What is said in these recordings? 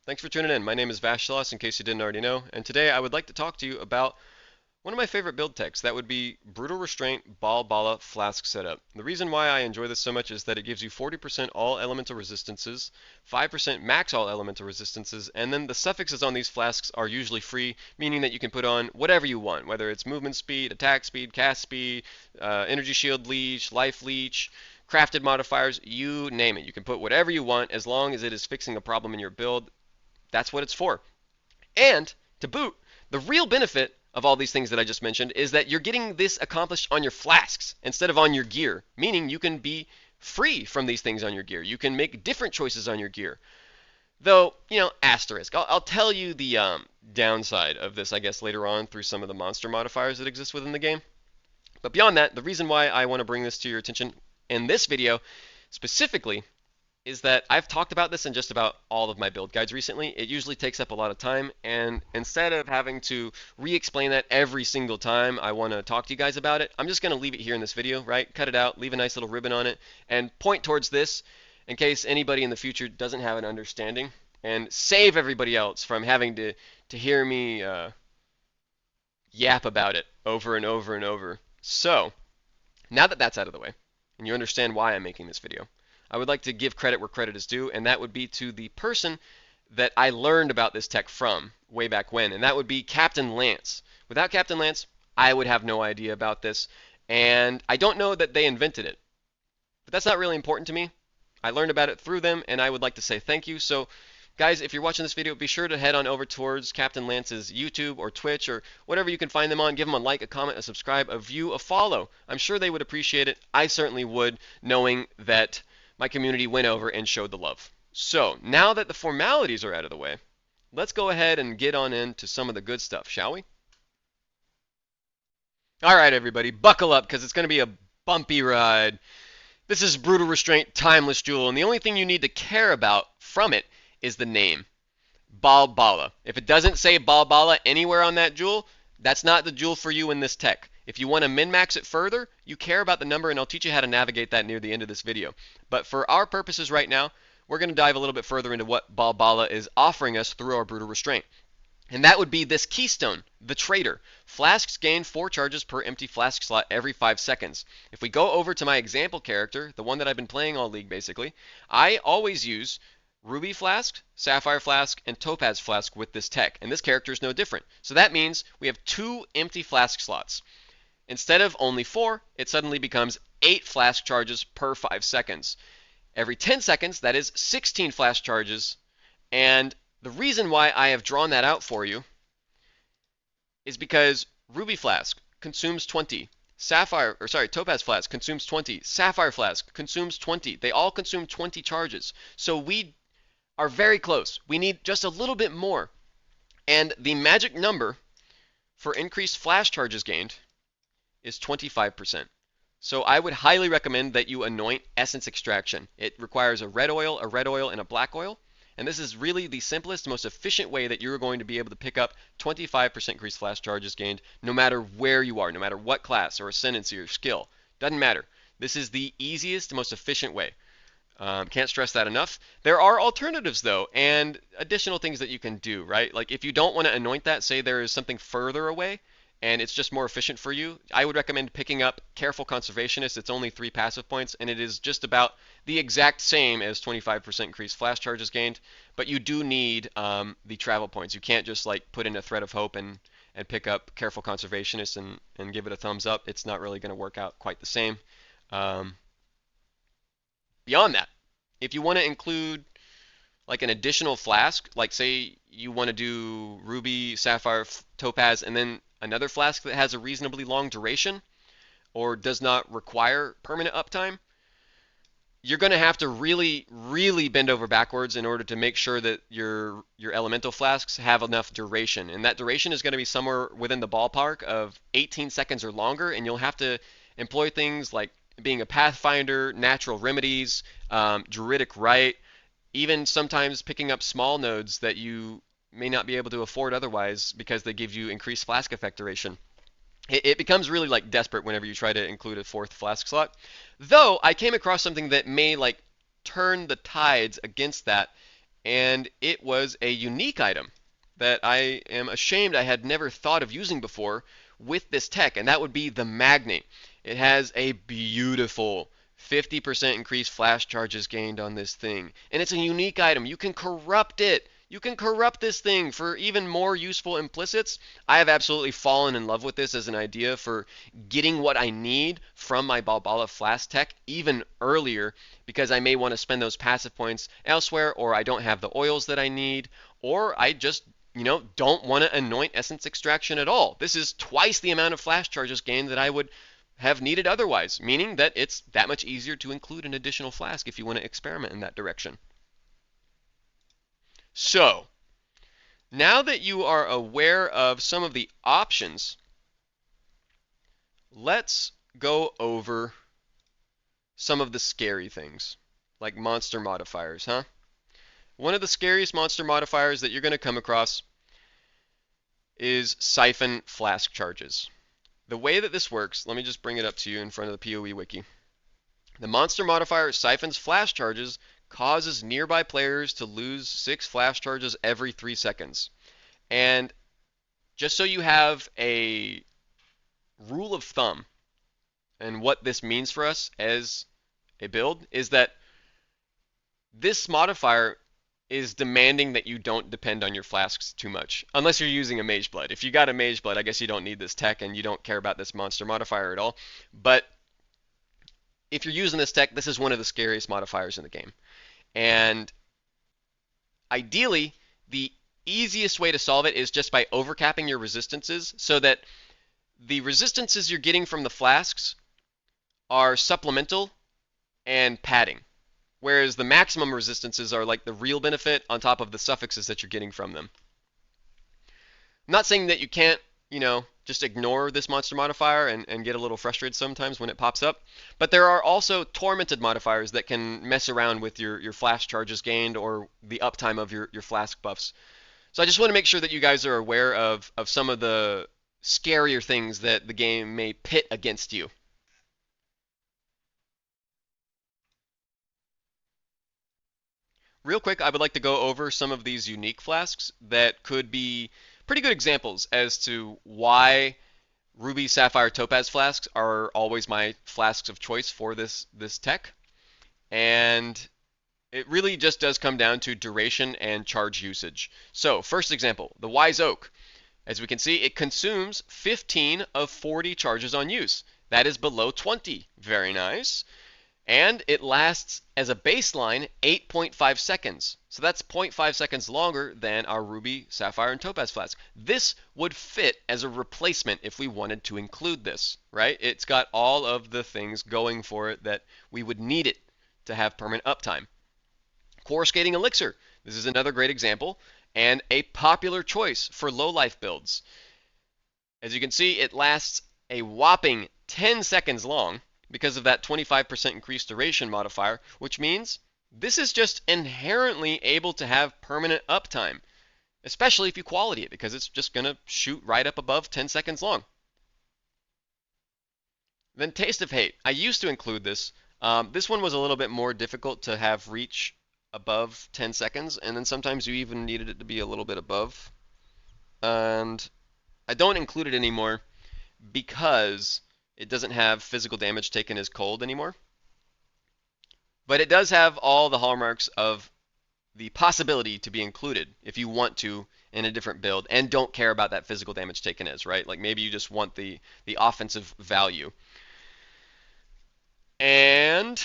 Thanks for tuning in. My name is Vashlos, in case you didn't already know, and today I would like to talk to you about one of my favorite build techs. That would be Brutal Restraint Balbala Flask Setup. The reason why I enjoy this so much is that it gives you 40% all elemental resistances, 5% max all elemental resistances, and then the suffixes on these flasks are usually free, meaning that you can put on whatever you want, whether it's movement speed, attack speed, cast speed, energy shield leech, life leech, crafted modifiers, you name it. You can put whatever you want as long as it is fixing a problem in your build. That's what it's for. And to boot, the real benefit of all these things that I just mentioned is that you're getting this accomplished on your flasks instead of on your gear, meaning you can be free from these things on your gear. You can make different choices on your gear. Though, asterisk. I'll tell you the downside of this, I guess, later on through some of the monster modifiers that exist within the game. But beyond that, the reason why I want to bring this to your attention in this video specifically is that I've talked about this in just about all of my build guides recently. It usually takes up a lot of time, and instead of having to re-explain that every single time I want to talk to you guys about it, I'm just going to leave it here in this video, right? Cut it out, leave a nice little ribbon on it, and point towards this in case anybody in the future doesn't have an understanding, and save everybody else from having to hear me yap about it over and over and over. So, now that that's out of the way, and you understand why I'm making this video, I would like to give credit where credit is due, and that would be to the person that I learned about this tech from way back when, and that would be Captain Lance. Without Captain Lance, I would have no idea about this, and I don't know that they invented it. But that's not really important to me. I learned about it through them, and I would like to say thank you. So, guys, if you're watching this video, be sure to head on over towards Captain Lance's YouTube or Twitch or whatever you can find them on. Give them a like, a comment, a subscribe, a view, a follow. I'm sure they would appreciate it. I certainly would, knowing that my community went over and showed the love. So, now that the formalities are out of the way, let's go ahead and get on into some of the good stuff, shall we? Alright everybody, buckle up because it's going to be a bumpy ride. This is Brutal Restraint Timeless Jewel, and the only thing you need to care about from it is the name. Balbala. If it doesn't say Balbala anywhere on that jewel, that's not the jewel for you in this tech. If you want to min-max it further, you care about the number, and I'll teach you how to navigate that near the end of this video. But for our purposes right now, we're going to dive a little bit further into what Balbala is offering us through our Brutal Restraint. And that would be this Keystone, the Trader. Flasks gain 4 charges per empty flask slot every 5 seconds. If we go over to my example character, the one that I've been playing all league basically, I always use Ruby Flask, Sapphire Flask, and Topaz Flask with this tech. And this character is no different. So that means we have 2 empty flask slots. Instead of only 4, it suddenly becomes 8 flask charges per 5 seconds. Every 10 seconds, that is 16 flask charges. And the reason why I have drawn that out for you is because Ruby Flask consumes 20. Topaz Flask consumes 20. Sapphire Flask consumes 20. They all consume 20 charges. So we are very close. We need just a little bit more. And the magic number for increased flash charges gained is 25%. So I would highly recommend that you anoint Essence Extraction. It requires a red oil, and a black oil. And this is really the simplest, most efficient way that you're going to be able to pick up 25% increased flash charges gained no matter where you are, no matter what class or ascendancy or skill. Doesn't matter. This is the easiest, most efficient way. Can't stress that enough. There are alternatives though, and additional things that you can do, right? Like if you don't want to anoint that, say there is something further away, and it's just more efficient for you, I would recommend picking up Careful Conservationist. It's only 3 passive points, and it is just about the exact same as 25% increased flash charges gained, but you do need the travel points. You can't just like put in a Thread of Hope and pick up Careful Conservationist and give it a thumbs up. It's not really going to work out quite the same. Beyond that, if you want to include like an additional flask, like say you want to do Ruby, Sapphire, Topaz, and then another flask that has a reasonably long duration or does not require permanent uptime, you're going to have to really, really bend over backwards in order to make sure that your elemental flasks have enough duration. And that duration is going to be somewhere within the ballpark of 18 seconds or longer, and you'll have to employ things like being a Pathfinder, Natural Remedies, Druidic Rite, even sometimes picking up small nodes that you may not be able to afford otherwise because they give you increased flask effect duration. It becomes really like desperate whenever you try to include a 4th flask slot. Though I came across something that may like turn the tides against that and it was a unique item that I am ashamed I had never thought of using before with this tech, and that would be the magnet. It has a beautiful 50% increased flash charges gained on this thing, and it's a unique item. You can corrupt it. You can corrupt this thing for even more useful implicits. I have absolutely fallen in love with this as an idea for getting what I need from my Balbala Flask tech even earlier, because I may want to spend those passive points elsewhere, or I don't have the oils that I need, or I just don't want to anoint essence extraction at all. This is twice the amount of flash charges gained that I would have needed otherwise, meaning that it's that much easier to include an additional flask if you want to experiment in that direction. So, now that you are aware of some of the options, let's go over some of the scary things, like monster modifiers, huh? One of the scariest monster modifiers that you're going to come across is siphon flask charges. The way that this works, let me just bring it up to you in front of the PoE wiki. The monster modifier siphons flash charges, causes nearby players to lose 6 flash charges every 3 seconds. And just so you have a rule of thumb, and what this means for us as a build, is that this modifier is demanding that you don't depend on your flasks too much, unless you're using a Mage Blood. If you got a Mage Blood, I guess you don't need this tech and you don't care about this monster modifier at all. But if you're using this tech, this is one of the scariest modifiers in the game. And ideally, the easiest way to solve it is just by overcapping your resistances, so that the resistances you're getting from the flasks are supplemental and padding, whereas the maximum resistances are like the real benefit on top of the suffixes that you're getting from them. I'm not saying that you can't, just ignore this monster modifier and get a little frustrated sometimes when it pops up, but there are also tormented modifiers that can mess around with your flash charges gained or the uptime of your flask buffs. So I just want to make sure that you guys are aware of some of the scarier things that the game may pit against you. Real quick, I would like to go over some of these unique flasks that could be pretty good examples as to why Ruby, Sapphire, Topaz flasks are always my flasks of choice for this tech. And it really just does come down to duration and charge usage. So, first example, the Wise Oak. As we can see, it consumes 15 of 40 charges on use. That is below 20. Very nice. And it lasts, as a baseline, 8.5 seconds. So that's 0.5 seconds longer than our Ruby, Sapphire, and Topaz flask. This would fit as a replacement if we wanted to include this, right? It's got all of the things going for it that we would need it to have permanent uptime. Coruscating Elixir. This is another great example and a popular choice for low-life builds. As you can see, it lasts a whopping 10 seconds long because of that 25% increased duration modifier, which means this is just inherently able to have permanent uptime, especially if you quality it, because it's just going to shoot right up above 10 seconds long. Then Taste of Hate. I used to include this. This one was a little bit more difficult to have reach above 10 seconds, and then sometimes you even needed it to be a little bit above. And I don't include it anymore because it doesn't have physical damage taken as cold anymore. But it does have all the hallmarks of the possibility to be included if you want to in a different build and don't care about that physical damage taken as, right? Like maybe you just want the offensive value. And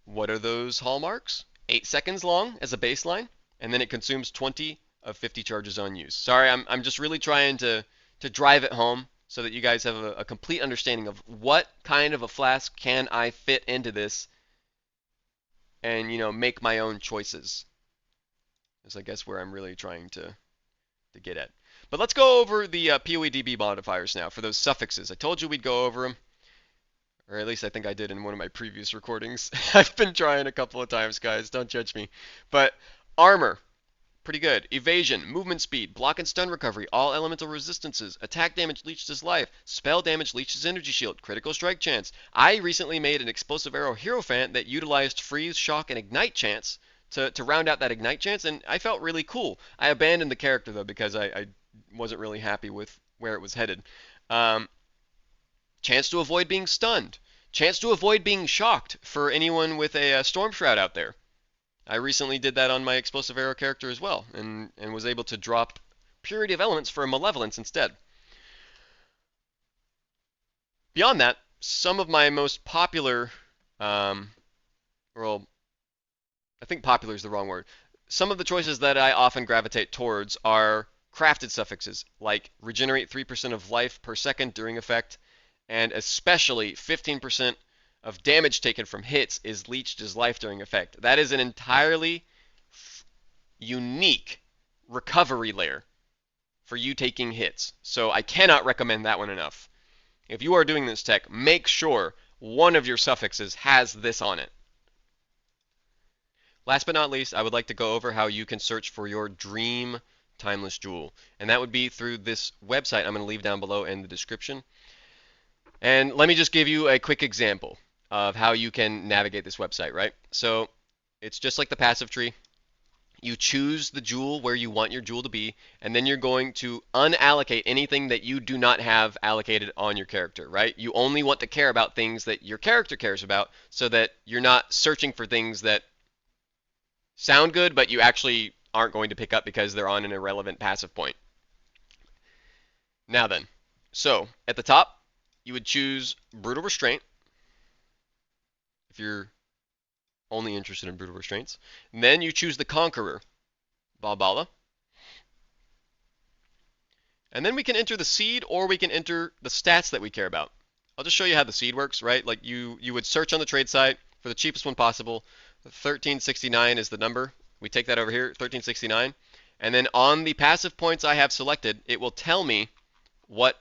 what are those hallmarks? 8 seconds long as a baseline, and then it consumes 20 of 50 charges on use. Sorry, I'm just really trying to drive it home so that you guys have a complete understanding of what kind of a flask can I fit into this and, make my own choices. That's, I guess, where I'm really trying to get at. But let's go over the PoEDB modifiers now for those suffixes. I told you we'd go over them, or at least I think I did in one of my previous recordings. I've been trying a couple of times, guys. Don't judge me. But armor. Pretty good. Evasion, movement speed, block and stun recovery, all elemental resistances, attack damage leeches life, spell damage leeches energy shield, critical strike chance. I recently made an explosive arrow hierophant that utilized freeze, shock, and ignite chance to round out that ignite chance, and I felt really cool. I abandoned the character though because I wasn't really happy with where it was headed. Um, Chance to avoid being stunned. Chance to avoid being shocked for anyone with a Storm Shroud out there. I recently did that on my Explosive Arrow character as well, and was able to drop Purity of Elements for a Malevolence instead. Beyond that, some of my most popular, well, I think popular is the wrong word. Some of the choices that I often gravitate towards are crafted suffixes, like regenerate 3% of life per second during effect, and especially 15% of damage taken from hits is leached as life during effect. That is an entirely unique recovery layer for you taking hits. So I cannot recommend that one enough. If you are doing this tech, make sure one of your suffixes has this on it. Last but not least, I would like to go over how you can search for your dream timeless jewel. And that would be through this website I'm going to leave down below in the description. And let me just give you a quick example of how you can navigate this website, right? So it's just like the passive tree. You choose the jewel where you want your jewel to be, and then you're going to unallocate anything that you do not have allocated on your character, right? You only want to care about things that your character cares about so that you're not searching for things that sound good, but you actually aren't going to pick up because they're on an irrelevant passive point. Now then, so at the top, you would choose Brutal Restraint if you're only interested in Brutal Restraints. And then you choose the Conqueror, Balbala. And then we can enter the seed, or we can enter the stats that we care about. I'll just show you how the seed works, right? Like you would search on the trade site for the cheapest one possible. 1369 is the number. We take that over here, 1369. And then on the passive points I have selected, it will tell me what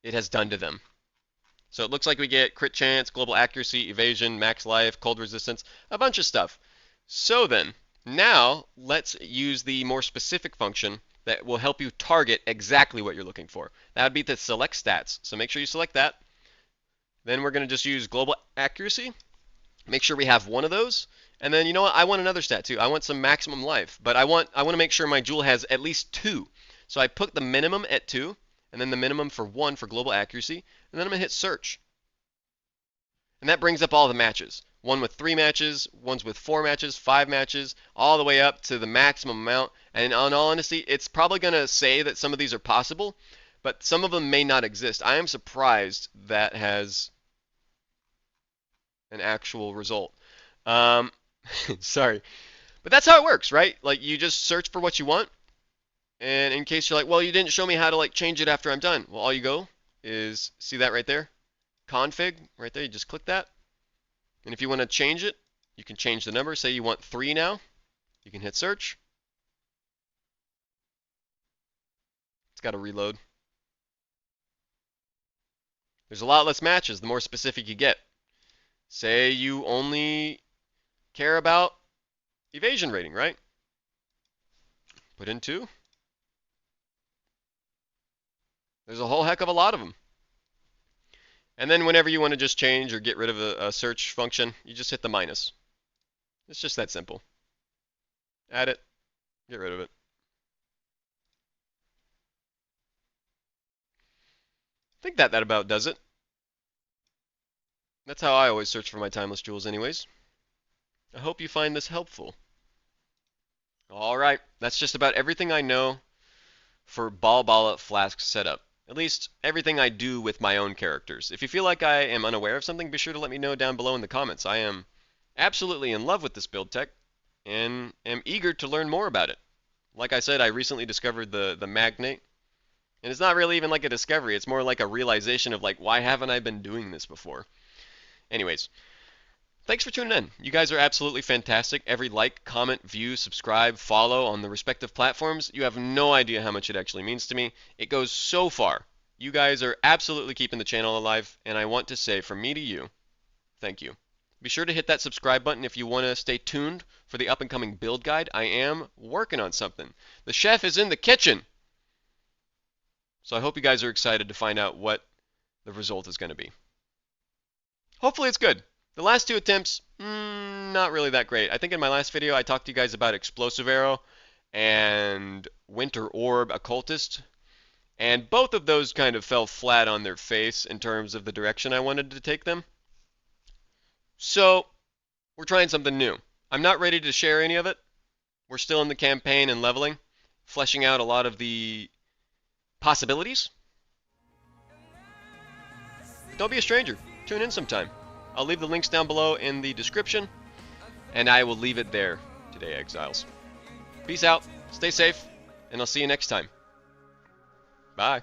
it has done to them. So it looks like we get crit chance, global accuracy, evasion, max life, cold resistance, a bunch of stuff. So then, now let's use the more specific function that will help you target exactly what you're looking for. That would be the select stats. So make sure you select that. Then we're going to just use global accuracy. Make sure we have one of those. And then, you know what? I want another stat too. I want some maximum life. But I want to make sure my jewel has at least 2. So I put the minimum at 2, and then the minimum for 1 for global accuracy. And then I'm going to hit search. And that brings up all the matches. One with 3 matches, ones with 4 matches, 5 matches, all the way up to the maximum amount. And in all honesty, it's probably going to say that some of these are possible, but some of them may not exist. I am surprised that has an actual result. Sorry. But that's how it works, right? Like, you just search for what you want. And in case you're like, well, you didn't show me how to like change it after I'm done. Well, all you go is, see that right there? Config, right there. You just click that. And if you want to change it, you can change the number. Say you want 3 now. You can hit search. It's got to reload. There's a lot less matches the more specific you get. Say you only care about evasion rating, right? Put in 2. There's a whole heck of a lot of them. And then whenever you want to just change or get rid of a search function, you just hit the minus. It's just that simple. Add it, get rid of it. I think that about does it. That's how I always search for my timeless jewels anyways. I hope you find this helpful. Alright, that's just about everything I know for Balbala Flask setup. At least everything I do with my own characters. If you feel like I am unaware of something, be sure to let me know down below in the comments. I am absolutely in love with this build tech and am eager to learn more about it. Like I said, I recently discovered the Magnate. And it's not really even like a discovery. It's more like a realization of like, why haven't I been doing this before? Anyways, thanks for tuning in. You guys are absolutely fantastic. Every like, comment, view, subscribe, follow on the respective platforms, you have no idea how much it actually means to me. It goes so far. You guys are absolutely keeping the channel alive, and I want to say from me to you, thank you. Be sure to hit that subscribe button if you want to stay tuned for the up-and-coming build guide. I am working on something. The chef is in the kitchen. So I hope you guys are excited to find out what the result is going to be. Hopefully it's good. The last 2 attempts, not really that great. I think in my last video I talked to you guys about Explosive Arrow and Winter Orb Occultist, and both of those kind of fell flat on their face in terms of the direction I wanted to take them. So, we're trying something new. I'm not ready to share any of it. We're still in the campaign and leveling, fleshing out a lot of the possibilities. But don't be a stranger. Tune in sometime. I'll leave the links down below in the description, and I will leave it there today, Exiles. Peace out, stay safe, and I'll see you next time. Bye.